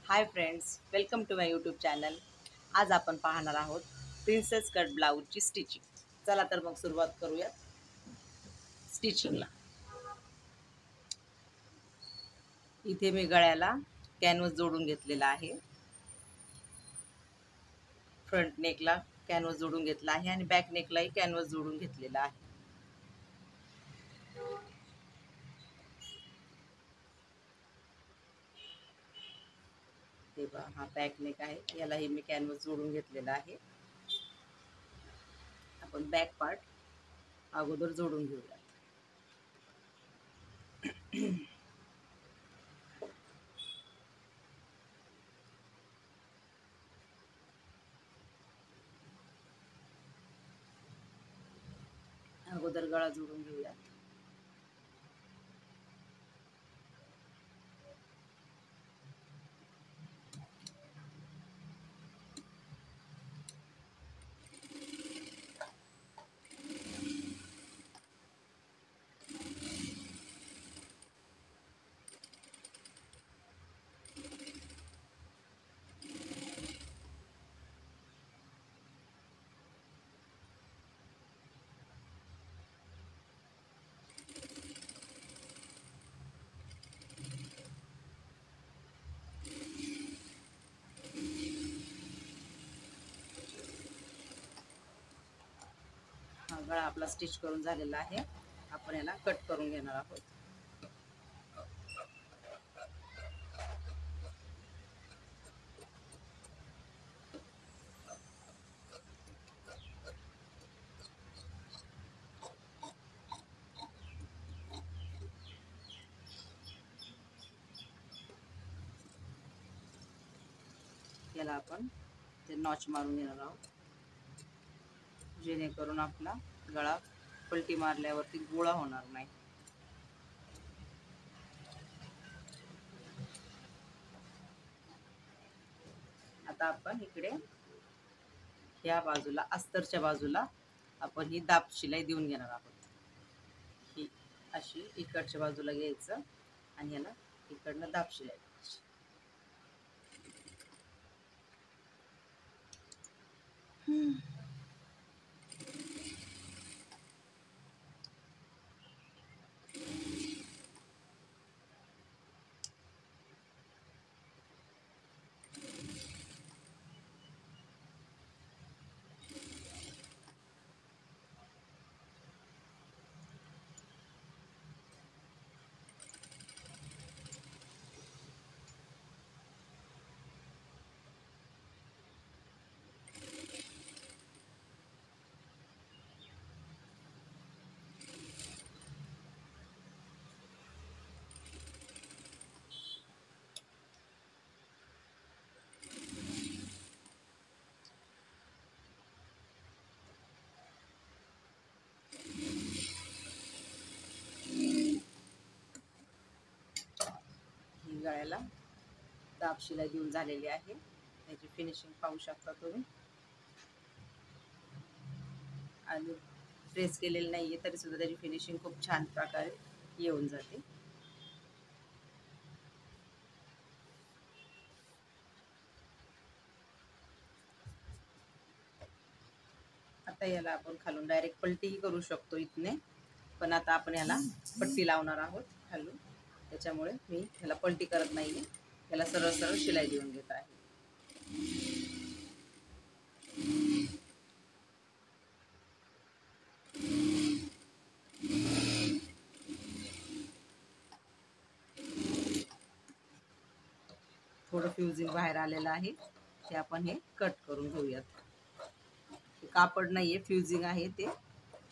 High friends, welcome to my YouTube channel. आज आपण पाहणार आहोत प्रिन्सेस कट ब्लाऊजची स्टिचिंग. चला तर मग सुरुवात करूया स्टिचिंगला. इथे मी गळ्याला कॅनव्हास जोडून घेतलेला आहे. फ्रंट नेकला कॅनव्हास जोडून घेतला आहे आणि बॅक नेकलाही कॅनव्हास जोडून घेतलेला आहे. हे पहा, हा बॅक नेक आहे, यालाही मी कॅनव्हास जोडून घेतलेला आहे. आपण बॅक पार्ट अगोदर जोडून घेऊया. अगोदर गळा जोडून घेऊया. हा गळा आपला स्टिच करून झालेला आहे. आपण याला कट करून घेणार आहोत. याला आपण ते नॉच मारून घेणार आहोत, जेणेकरून आपला गळा पलटी मारल्यावरती गोळा होणार नाही. आता आपण इकडे या बाजूला अस्तरच्या बाजूला आपण ही दाब शिलाई देऊन घेणार आहोत. ही अशी इकडच्या बाजूला घ्यायचं आणि याला इकडनं दाब शिलाई द्यायची. ही गळ्याला दाब शिलाई देऊन झालेली आहे. याची फिनिशिंग पाहू शकता तुम्ही. आणि प्रेस केलेली नाहीये तरी सुद्धा त्याची फिनिशिंग खूप छान प्रकारे येऊन जाते. आता याला आपण खालून डायरेक्ट पलटीही करू शकतो इथने, पण आता आपण याला पट्टी लावणार आहोत खालून, त्याच्यामुळे मी याला पलटी करत नाहीये. याला सरळ सरळ शिलाई देऊन घेत आहे. थोडं फ्युजिंग बाहेर आलेलं आहे, ते आपण हे कट करून घेऊयात. कापड नाहीये, फ्युजिंग आहे, ते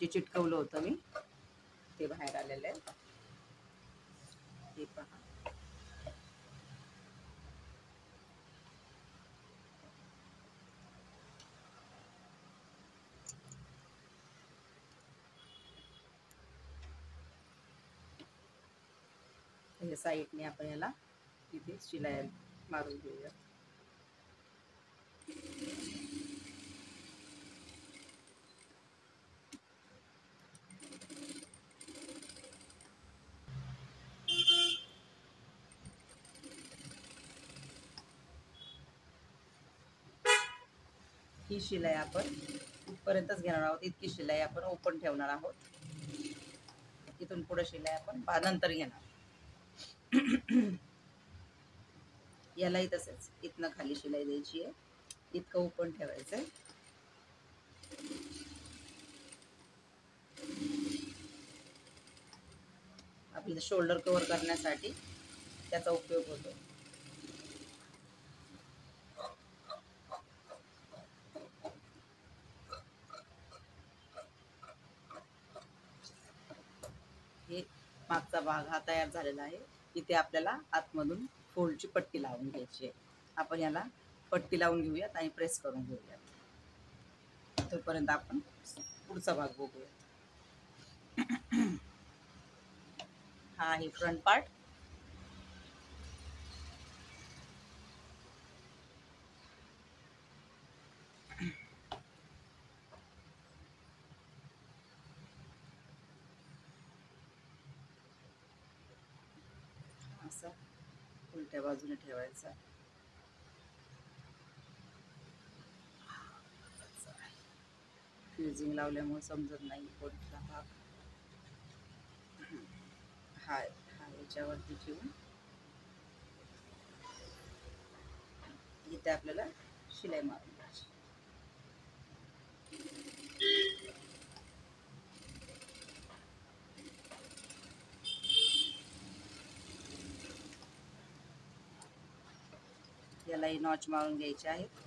जे चिटकवलं होतं मी ते बाहेर आलेलं आहे. हे पहा. साईडने आपण याला तिथे शिलाई मारून घेऊया. ही शिलाई आपण इथपर्यंतच घेणार आहोत. इतकी शिलाई आपण ओपन ठेवणार आहोत. इथून पुढे शिलाई आपण नंतर घेणार. यालाही तसेच इथनं खाली शिलाई द्यायची आहे. इतकं ओपन ठेवायचंय. आपल्याला शोल्डर कव्हर करण्यासाठी त्याचा उपयोग होतो. हे मागचा भाग हा तयार झालेला आहे. इथे आपल्याला आतमधून फोल्डची पट्टी लावून घ्यायची आहे. आपण याला पट्टी लावून घेऊयात आणि प्रेस करून घेऊयात. तोपर्यंत आपण पुढचा भाग बघूयात. हा आहे फ्रंट पार्ट. असं उलट्या बाजूने ठेवायचा. फ्युजिंग लावल्यामुळे समजत नाही कोणता भाग. हा याच्यावरती ठेवून इथे आपल्याला शिलाई मारून घ्यायची. यालाही नॉच मारून घ्यायचे आहेत.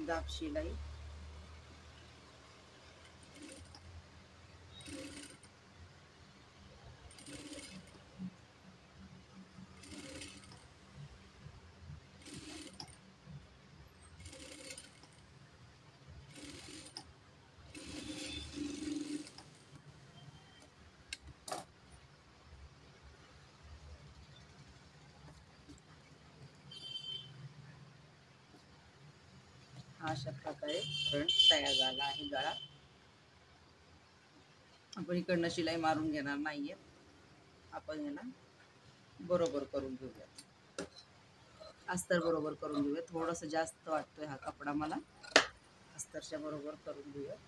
दाब शिलाई अशा प्रकारे फ्रंट तयार झाला आहे गळा. आपण इकडनं शिलाई मारून घेणार नाहीये. आपण याला बरोबर करून घेऊयात. अस्तर बरोबर करून घेऊयात. थोडंसं जास्त वाटतोय हा कपडा मला. अस्तरच्या बरोबर करून घेऊयात.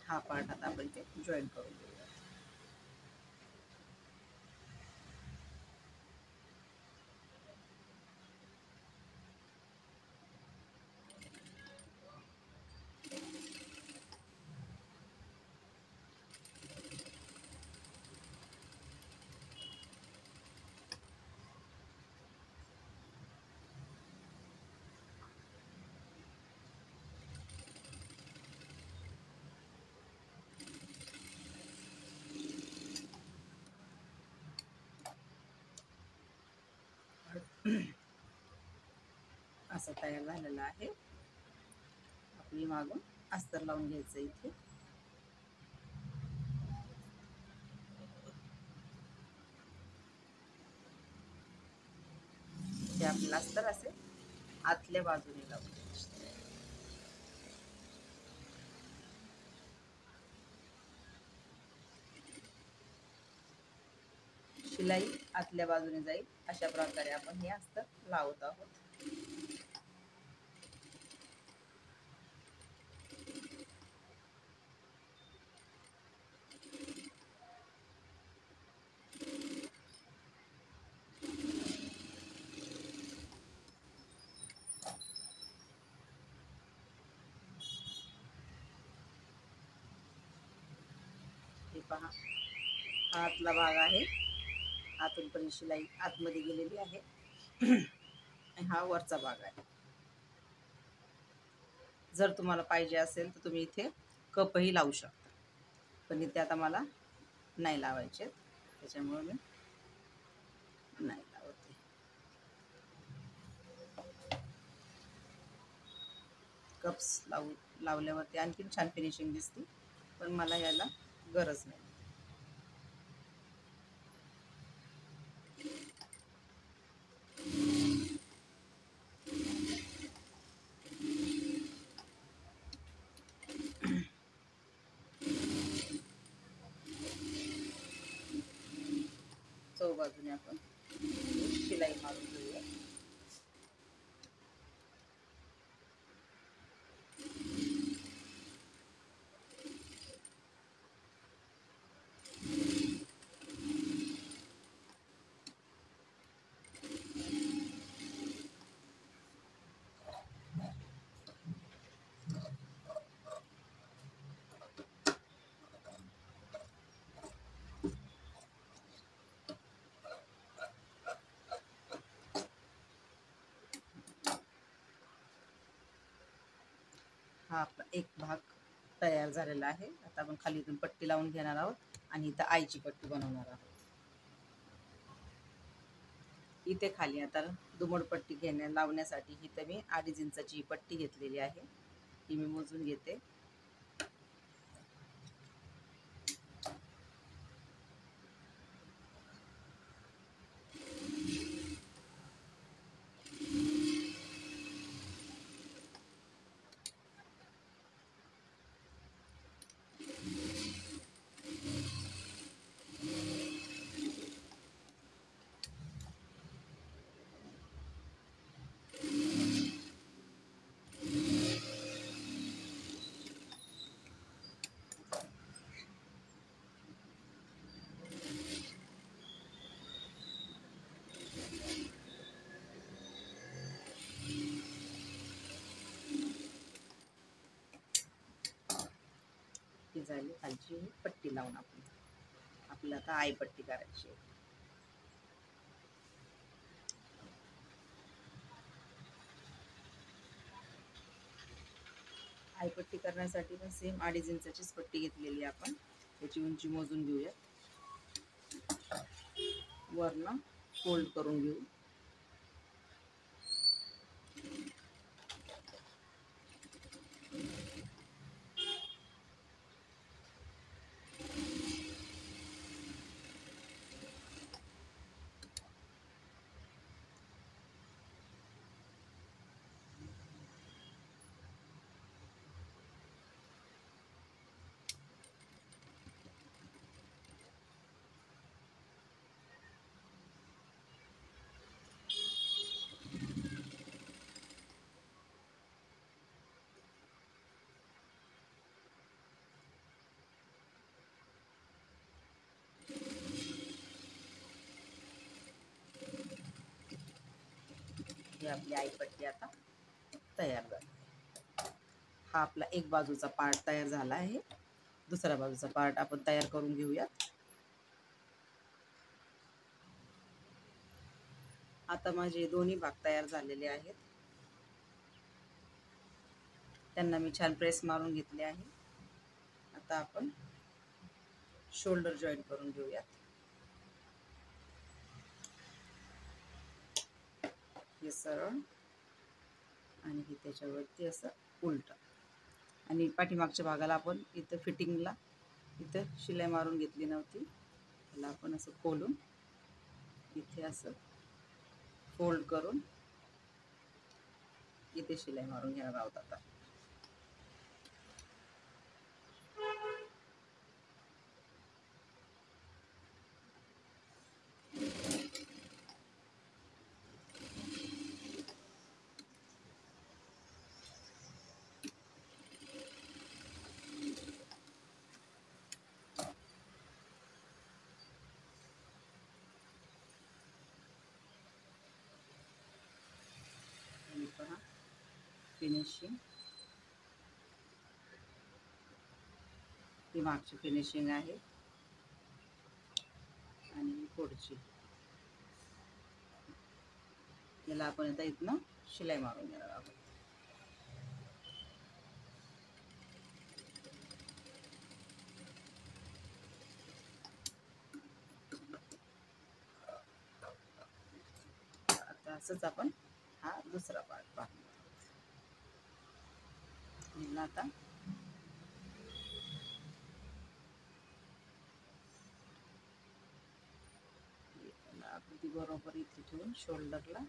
हा पार्ट आता आपण ते जॉईन करून घेऊया. असं तयार झालेलं आहे. आपली मागून अस्तर लावून घ्यायचं इथे. ते आपलं अस्तर असे आतल्या बाजूने लावून घ्यायचं. शिलाई आतल्या बाजूने जाईल अशा प्रकारे आपण हे अस्तर लावत आहोत. हे पहा, हा आतला भाग आहे. आतून पण शिलाई आतमध्ये गेलेली आहे. आणि हा वरचा भाग आहे. जर तुम्हाला पाहिजे असेल तर तुम्ही इथे कपही लावू शकता, पण इथे आता मला नाही लावायचे, त्याच्यामुळे मी नाही लावते. कप्स लावल्यावरती आणखीन छान फिनिशिंग दिसते, पण मला याला गरज नाही. बाजूने आपण शिलाई मारून घेऊया. हा आपला एक भाग तयार झालेला आहे. आता आपण खाली इथून पट्टी लावून घेणार आहोत आणि इथं आईची पट्टी बनवणार आहोत. इथे खाली आता दुमड पट्टी लावण्यासाठी इथं मी 2.5 इंचाची पट्टी घेतलेली आहे. ही मी मोजून घेते. ही झाली खालची पट्टी लावून आपल्याला आता आई पट्टी करायची आहे. आई पट्टी करण्यासाठी पण सेम 2.5 इंचाचीच पट्टी घेतलेली आपण. त्याची उंची मोजून घेऊया. वरनं फोल्ड करून घेऊ. ही आपली आई पट्टी आता तयार झाली. हा आपला एक बाजूचा पार्ट तयार झाला आहे. दुसऱ्या बाजूचा पार्ट आपण तयार करून घेऊयात. आता माझे दोन्ही भाग तयार झालेले आहेत. त्यांना मी छान प्रेस मारून घेतले आहे. आता आपण शोल्डर जॉईन करून घेऊयात. हे सरळ आणि हे त्याच्यावरती असं उलट. आणि पाठीमागच्या भागाला आपण इथं फिटिंगला इथं शिलाई मारून घेतली नव्हती. त्याला आपण असं खोलून इथे असं फोल्ड करून इथे शिलाई मारून घेणार आहोत. आता पहा फिनिशिंग, ही मागची फिनिशिंग आहे आणि पुढची. याला आपण आता इथनं शिलाई मारून घेणार आहोत. आता असंच आपण हा दुसरा पार्ट पाहू. आता अगदी बरोबर इथे ठेवून शोल्डरला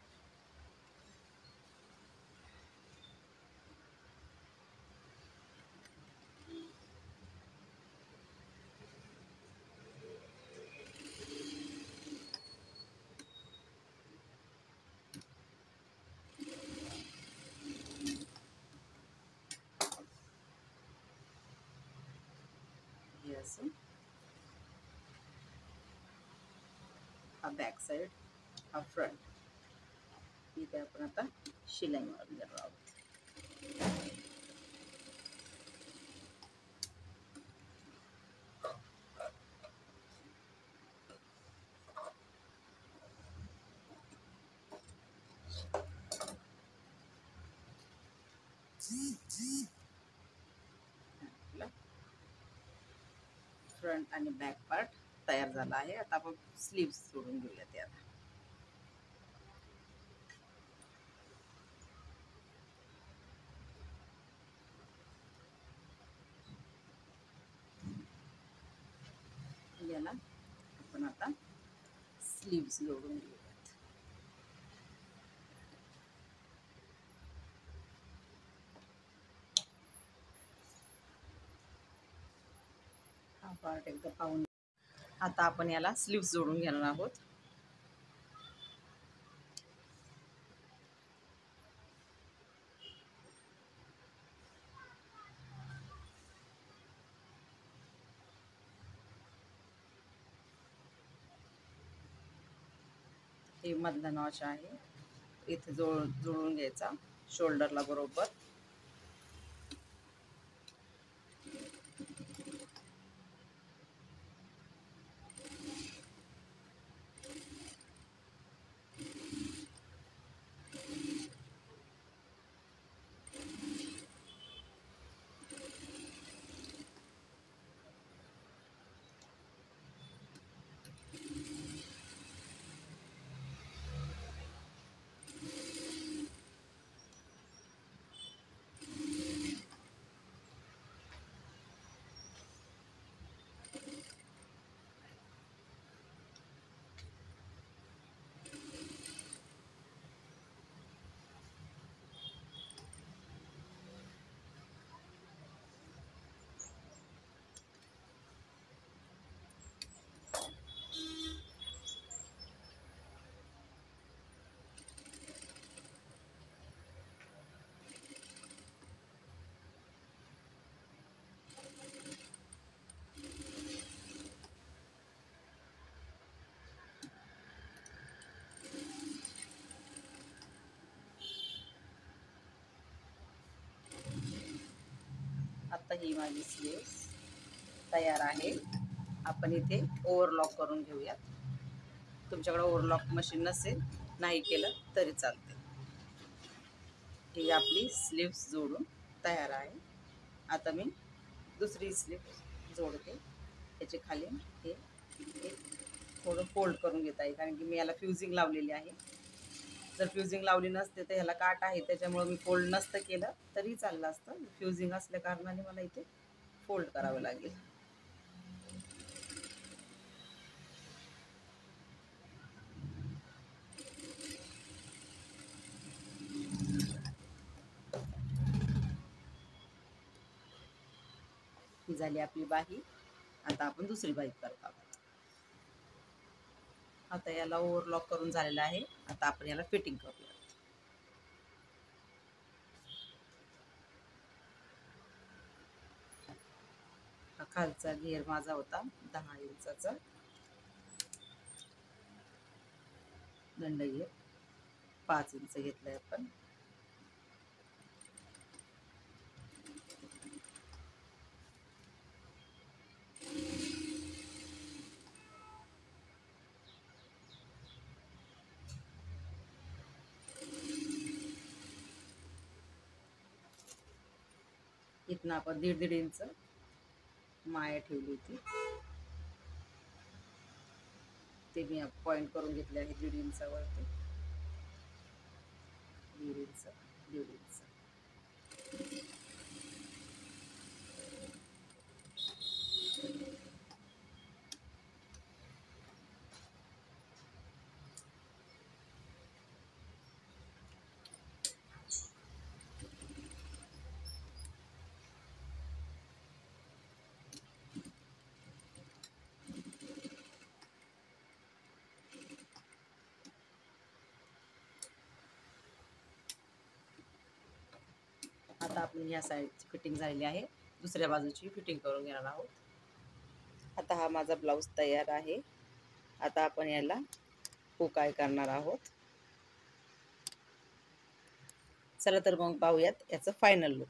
हे असं हा बॅक साईड हा फ्रंट इथे आपण आता शिलाई मारून घेणार आहोत. फ्रंट आणि बॅक पार्ट तयार झाला आहे. आता आपण स्लीव्स जोडून घेऊया त्याला. याला आपण आता स्लीव्स जोडून घेऊयात. हा पार्ट एकदा पाहून आता आपण याला स्लीव्स जोडून घेणार आहोत. हे मधला नॉच आहे, इथे जुळून घ्यायचा शोल्डरला बरोबर. आता ही माझी स्लीव्स तयार आहे. आपण इथे ओव्हरलॉक करून घेऊयात. तुमच्याकडे ओव्हरलॉक मशीन नसेल, नाही केलं तरी चालते. ही आपली स्लीव्स जोडून तयार आहे. आता मी दुसरी स्लीव्स जोडते. त्याचे खाली हे थोडं फोल्ड करून घेत आहे, कारण की मी याला फ्युजिंग लावलेली आहे. जर फ्युजिंग लावली नसते तर ह्याला काट आहे, त्याच्यामुळे मी फोल्ड नसतं केलं तरी चाललं असतं. फ्युजिंग असल्या कारणाने मला इथे फोल्ड करावं लागेल. ही झाली आपली बाही. आता आपण दुसरी बाही करत आहोत. आता याला ओव्हरलॉक करून झालेला आहे. आता आपण याला फिटिंग करूया. हा खालचा घेर माझा होता 10 इंचाचा दंड घेर, 5 इंच घेतलाय आपण. इथनं आपण 1.5 इंच माया ठेवली होती, ते मी पॉइंट करून घेतले आहे 1.5 इंचावरती. 1.5 इंच, 1.5 इंच. आता आपण ह्या साईडची फिटिंग झालेली आहे, दुसऱ्या बाजूची फिटिंग करून घेणार आहोत. आता हा माझा ब्लाऊज तयार आहे. आता आपण याला हुक करणार आहोत. चला तर मग पाहूयात याचं फायनल लुक.